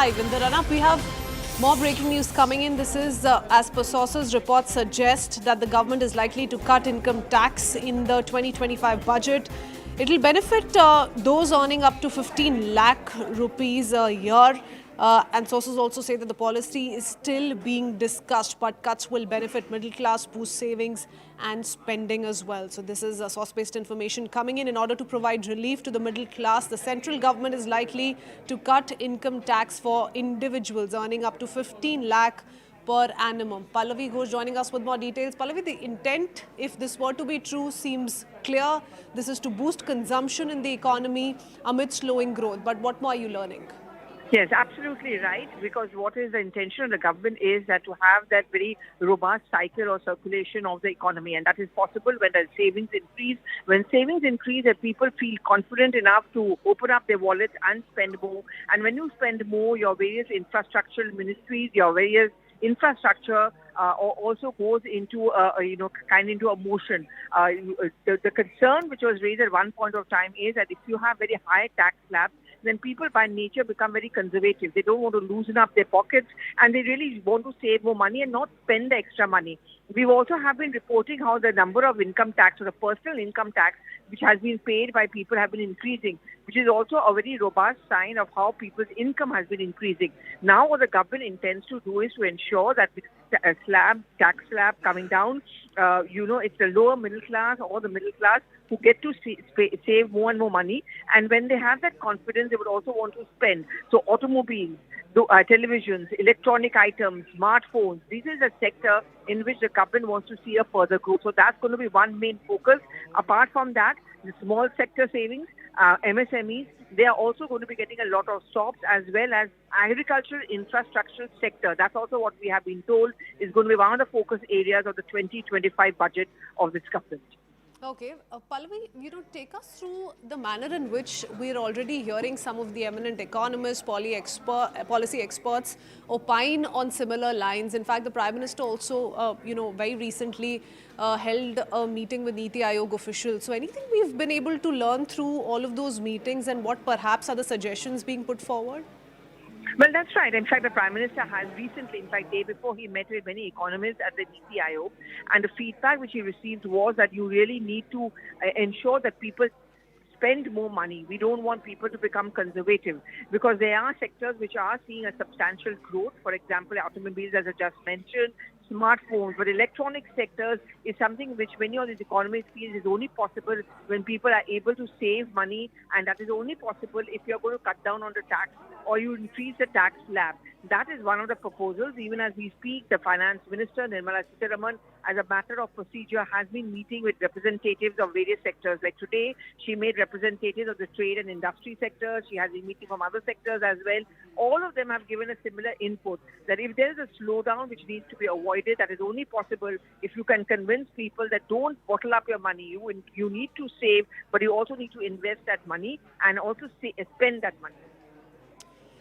live. In the run-up, we have more breaking news coming in. This is as per sources, reports suggest that the government is likely to cut income tax in the 2025 budget. It will benefit those earning up to 15 lakh rupees a year. And sources also say that the policy is still being discussed, but cuts will benefit middle class, boost savings and spending as well. So this is source-based information coming in order to provide relief to the middle class. The central government is likely to cut income tax for individuals earning up to 15 lakh per annum. Pallavi Ghosh joining us with more details. Pallavi, the intent, if this were to be true, seems clear. This is to boost consumption in the economy amid slowing growth. But what more are you learning? Yes, absolutely right. Because what is the intention of the government is that to have that very robust cycle or circulation of the economy. And that is possible when the savings increase. When savings increase, that people feel confident enough to open up their wallets and spend more. And when you spend more, your various infrastructural ministries, your various infrastructure also goes into into a motion. The concern which was raised at one point of time is that if you have very high tax slabs, then people by nature become very conservative. They don't want to loosen up their pockets and they really want to save more money and not spend the extra money. We also have been reporting how the number of income tax or the personal income tax which has been paid by people have been increasing, which is also a very robust sign of how people's income has been increasing. Now what the government intends to do is to ensure that with a tax slab coming down, it's the lower middle class or the middle class who get to save more and more money. And when they have that confidence, they would also want to spend. So automobiles, televisions, electronic items, smartphones, this is a sector in which the government wants to see a further growth. So that's going to be one main focus. Apart from that, the small sector savings, MSMEs, they are also going to be getting a lot of stops, as well as agricultural infrastructure sector. That's also what we have been told is going to be one of the focus areas of the 2025 budget of this government. Okay, Pallavi, take us through the manner in which we're already hearing some of the eminent economists, policy experts opine on similar lines. In fact, the Prime Minister also, very recently held a meeting with Niti Aayog officials. So anything we've been able to learn through all of those meetings and what perhaps are the suggestions being put forward? Well, that's right. In fact, the Prime Minister has recently, in fact, day before, he met with many economists at the Niti Aayog, and the feedback which he received was that you really need to ensure that people spend more money. We don't want people to become conservative because there are sectors which are seeing a substantial growth. For example, automobiles, as I just mentioned, smartphones, but electronic sectors is something which many of these economists feel is only possible when people are able to save money, and that is only possible if you're going to cut down on the tax or you increase the tax slab. That is one of the proposals. Even as we speak, the Finance Minister, Nirmala Sitharaman, as a matter of procedure, has been meeting with representatives of various sectors. Like today, she made representatives of the trade and industry sector. She has been meeting from other sectors as well. All of them have given a similar input that if there is a slowdown which needs to be avoided, that is only possible if you can convince people that don't bottle up your money. You need to save, but you also need to invest that money and also spend that money.